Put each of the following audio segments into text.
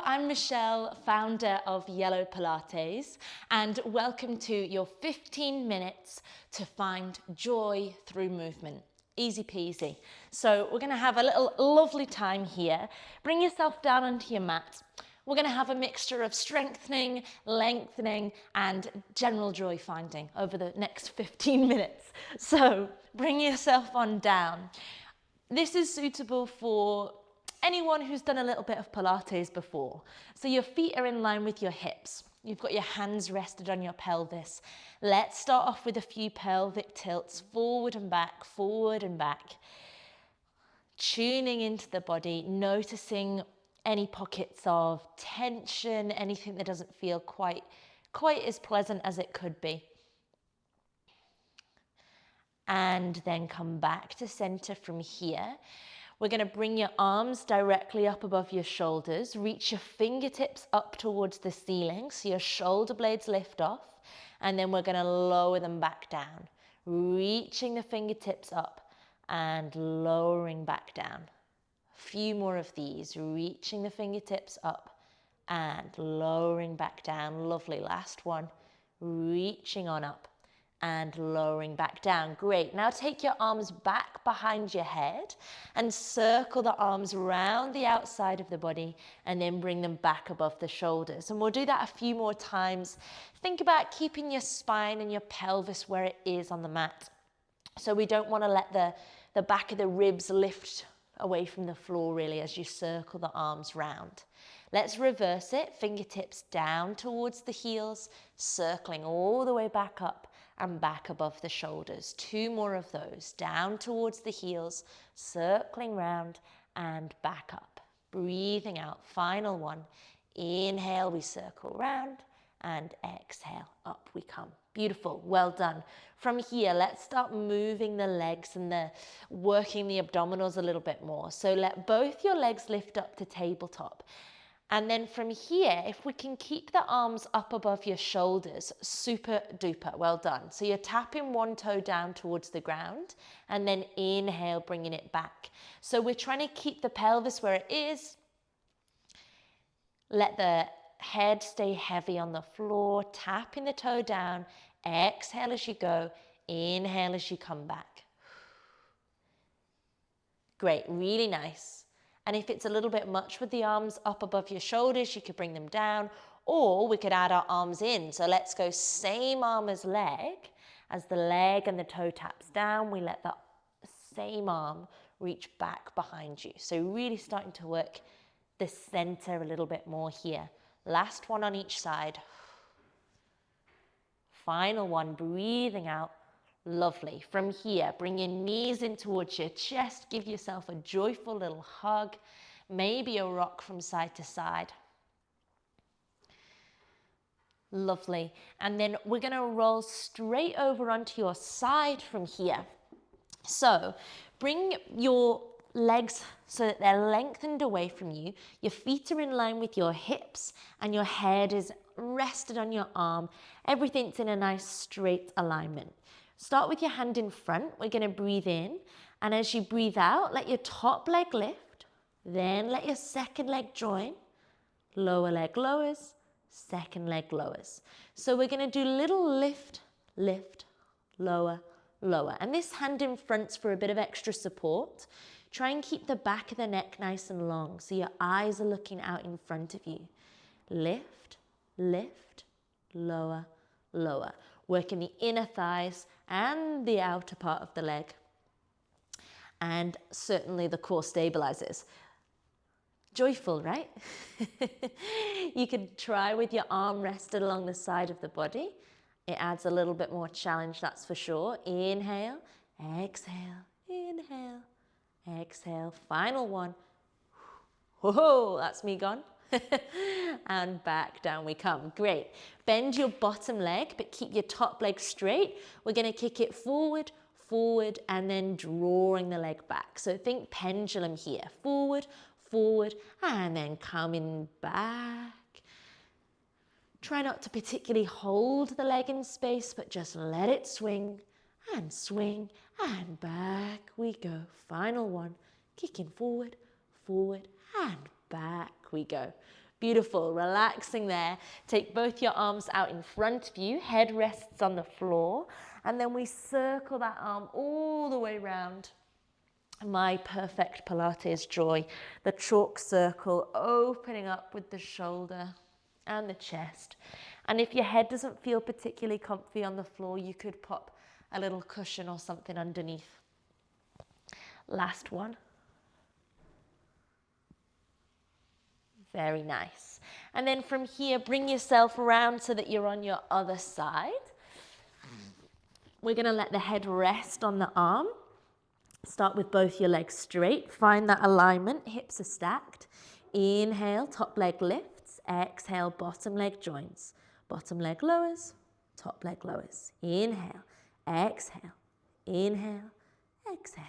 I'm Michelle, founder of Yellow Pilates, and welcome to your 15 minutes to find joy through movement. Easy peasy. So we're going to have a little lovely time here. Bring yourself down onto your mat. We're going to have a mixture of strengthening, lengthening, and general joy finding over the next 15 minutes. So bring yourself on down. This is suitable for anyone who's done a little bit of Pilates before. So your feet are in line with your hips. You've got your hands rested on your pelvis. Let's start off with a few pelvic tilts, forward and back, forward and back. Tuning into the body, noticing any pockets of tension, anything that doesn't feel quite as pleasant as it could be. And then come back to center from here. We're going to bring your arms directly up above your shoulders. Reach your fingertips up towards the ceiling so your shoulder blades lift off. And then we're going to lower them back down. Reaching the fingertips up and lowering back down. A few more of these. Reaching the fingertips up and lowering back down. Lovely. Last one. Reaching on up and lowering back down. Great. Now take your arms back behind your head and circle the arms around the outside of the body and then bring them back above the shoulders. And we'll do that a few more times. Think about keeping your spine and your pelvis where it is on the mat. So we don't want to let the back of the ribs lift away from the floor really as you circle the arms round. Let's reverse it. Fingertips down towards the heels, circling all the way back up and back above the shoulders. Two more of those. Down towards the heels, circling round and back up. Breathing out. Final one. Inhale, we circle round, and exhale, up we come. Beautiful. Well done. From here, let's start moving the legs and working the abdominals a little bit more. So let both your legs lift up to tabletop. And then from here, if we can keep the arms up above your shoulders, super duper, well done. So you're tapping one toe down towards the ground and then inhale, bringing it back. So we're trying to keep the pelvis where it is. Let the head stay heavy on the floor, tapping the toe down. Exhale as you go, inhale as you come back. Great, really nice. And if it's a little bit much with the arms up above your shoulders, you could bring them down, or we could add our arms in. So let's go same arm as the leg and the toe taps down, we let the same arm reach back behind you. So really starting to work the center a little bit more here. Last one on each side. Final one, breathing out. Lovely. From here, bring your knees in towards your chest. Give yourself a joyful little hug. Maybe a rock from side to side. Lovely. And then we're going to roll straight over onto your side from here. So bring your legs so that they're lengthened away from you. Your feet are in line with your hips and your head is rested on your arm. Everything's in a nice straight alignment. Start with your hand in front. We're going to breathe in. And as you breathe out, let your top leg lift. Then let your second leg join. Lower leg lowers. Second leg lowers. So we're going to do little lift, lift, lower, lower. And this hand in front's for a bit of extra support. Try and keep the back of the neck nice and long so your eyes are looking out in front of you. Lift, lift, lower, lower. Working the inner thighs and the outer part of the leg. And certainly the core stabilizers. Joyful, right? You could try with your arm rested along the side of the body. It adds a little bit more challenge, that's for sure. Inhale, exhale, inhale, exhale. Final one. Whoa, that's me gone. And back down we come. Great. Bend your bottom leg, but keep your top leg straight. We're going to kick it forward, forward, and then drawing the leg back. So think pendulum here. Forward, forward, and then coming back. Try not to particularly hold the leg in space, but just let it swing, and back we go. Final one. Kicking forward, forward, and back we go. Beautiful, relaxing there. Take both your arms out in front of you, head rests on the floor, and then we circle that arm all the way around. My perfect Pilates joy, the chalk circle, opening up with the shoulder and the chest. And if your head doesn't feel particularly comfy on the floor, you could pop a little cushion or something underneath. Last one. Very nice. And then from here, bring yourself around so that you're on your other side. We're going to let the head rest on the arm. Start with both your legs straight. Find that alignment. Hips are stacked. Inhale, top leg lifts. Exhale, bottom leg joins. Bottom leg lowers. Top leg lowers. Inhale, exhale, inhale, exhale.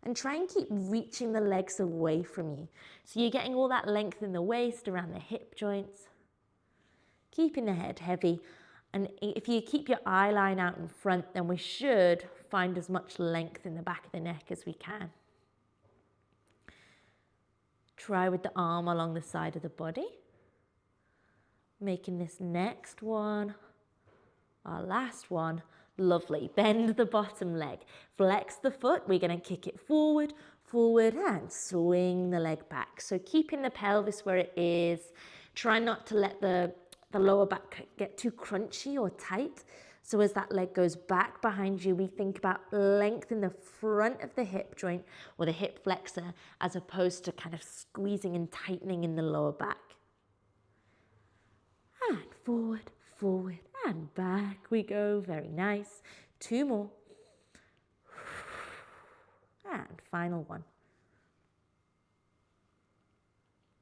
And try and keep reaching the legs away from you. So you're getting all that length in the waist, around the hip joints. Keeping the head heavy. And if you keep your eye line out in front, then we should find as much length in the back of the neck as we can. Try with the arm along the side of the body. Making this next one our last one. Lovely. Bend the bottom leg. Flex the foot. We're going to kick it forward, forward, and swing the leg back. So keeping the pelvis where it is. Try not to let the lower back get too crunchy or tight. So as that leg goes back behind you, we think about length in the front of the hip joint or the hip flexor, as opposed to kind of squeezing and tightening in the lower back. And forward, forward, and back we go. Very nice. 2 more. And final one.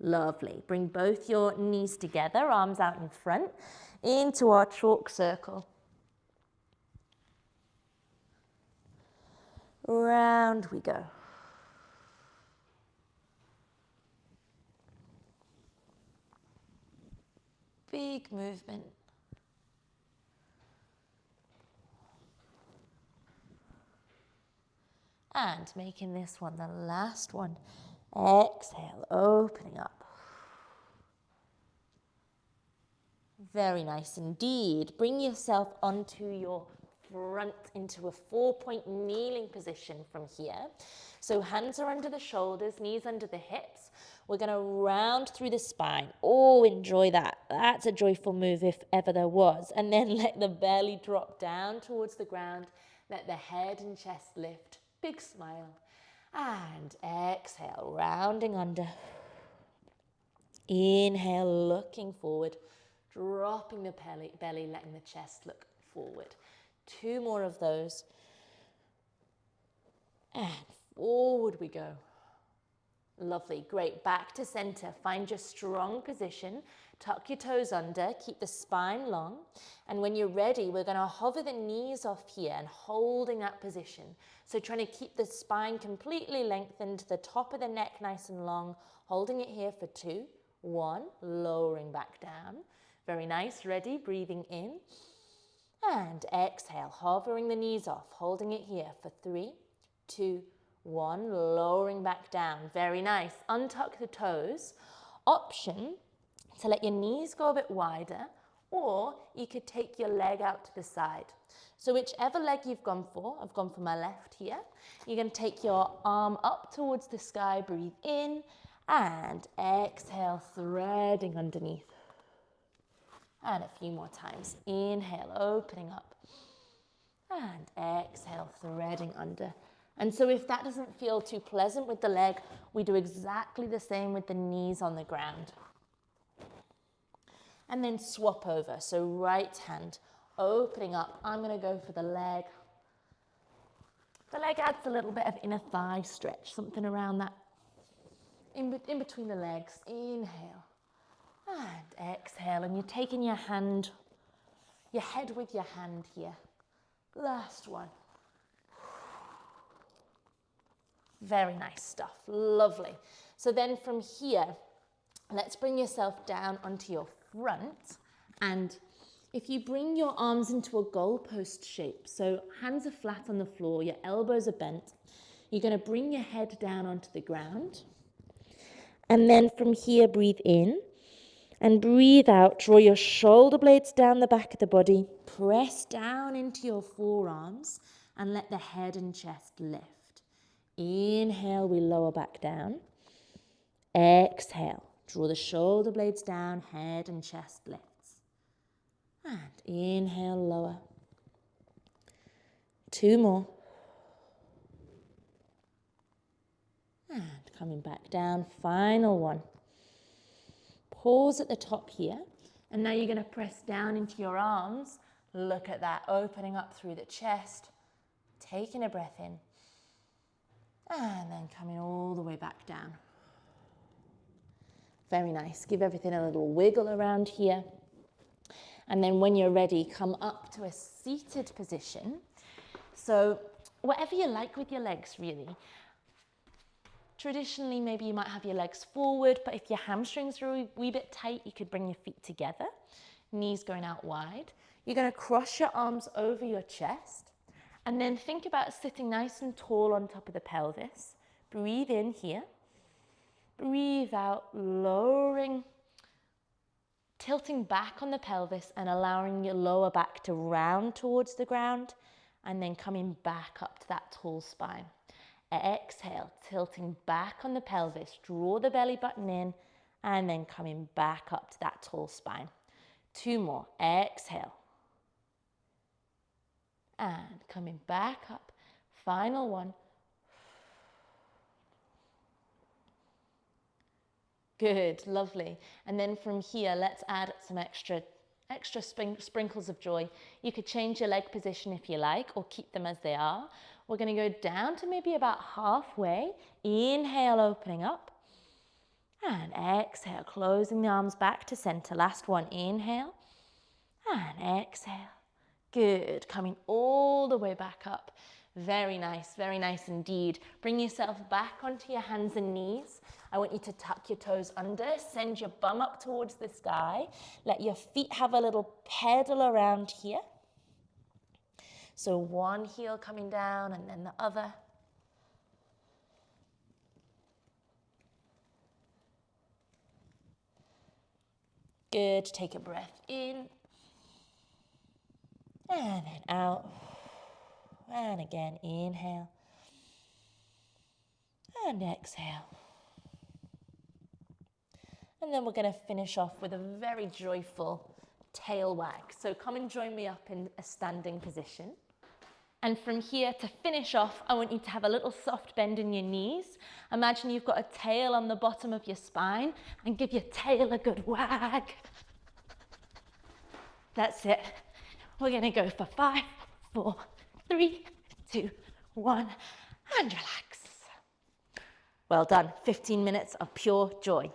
Lovely. Bring both your knees together, arms out in front, into our chalk circle. Round we go. Big movement. And making this one the last one. Exhale, opening up. Very nice indeed. Bring yourself onto your front into a 4-point kneeling position from here. So hands are under the shoulders, knees under the hips. We're going to round through the spine. Oh, enjoy that. That's a joyful move if ever there was. And then let the belly drop down towards the ground. Let the head and chest lift. Big smile. And exhale, rounding under. Inhale, looking forward. Dropping the belly, letting the chest look forward. 2 more of those. And forward we go. Lovely, great. Back to center. Find your strong position. Tuck your toes under. Keep the spine long. And when you're ready, we're going to hover the knees off here and holding that position. So trying to keep the spine completely lengthened, the top of the neck nice and long. Holding it here for 2, 1, lowering back down. Very nice. Ready? Breathing in. And exhale, hovering the knees off. Holding it here for 3, 2, 1, lowering back down. Very nice. Untuck the toes. Option to let your knees go a bit wider, or you could take your leg out to the side. So whichever leg you've gone for, I've gone for my left here. You're going to take your arm up towards the sky, breathe in, and exhale, threading underneath. And a few more times. Inhale, opening up. And exhale, threading under. And so if that doesn't feel too pleasant with the leg, we do exactly the same with the knees on the ground. And then swap over. So right hand opening up. I'm going to go for the leg. The leg adds a little bit of inner thigh stretch, something around that in between the legs. Inhale. And exhale, and you're taking your head with your hand here. Last one. Very nice stuff, lovely. So then from here, let's bring yourself down onto your front. And if you bring your arms into a goalpost shape, so hands are flat on the floor, your elbows are bent, You're going to bring your head down onto the ground. And then from here, breathe in. And breathe out. Draw your shoulder blades down the back of the body. Press down into your forearms and let the head and chest lift. Inhale, we lower back down. Exhale, draw the shoulder blades down, head and chest lifts. And inhale, lower. 2 more. And coming back down, final one. Pause at the top here. And now you're going to press down into your arms. Look at that, opening up through the chest. Taking a breath in. And then coming all the way back down. Very nice. Give everything a little wiggle around here. And then when you're ready, come up to a seated position. So whatever you like with your legs, really. Traditionally, maybe you might have your legs forward, but if your hamstrings are a wee bit tight, you could bring your feet together, knees going out wide. You're going to cross your arms over your chest, and then think about sitting nice and tall on top of the pelvis. Breathe in here. Breathe out, lowering, tilting back on the pelvis and allowing your lower back to round towards the ground, and then coming back up to that tall spine. Exhale, tilting back on the pelvis, draw the belly button in, and then coming back up to that tall spine. 2 more. Exhale. And coming back up. Final one. Good, lovely. And then from here, let's add some extra sprinkles of joy. You could change your leg position if you like, or keep them as they are. We're going to go down to maybe about halfway. Inhale, opening up. And exhale, closing the arms back to center. Last one, inhale. And exhale. Good, coming all the way back up. Very nice indeed. Bring yourself back onto your hands and knees. I want you to tuck your toes under, send your bum up towards the sky. Let your feet have a little pedal around here. So one heel coming down and then the other. Good, take a breath in. And then out. And again, inhale. And exhale. And then we're going to finish off with a very joyful tail wag. So come and join me up in a standing position. And from here, to finish off, I want you to have a little soft bend in your knees. Imagine you've got a tail on the bottom of your spine, and give your tail a good wag. That's it. We're going to go for 5, 4, 3, 2, 1, and relax. Well done. 15 minutes of pure joy.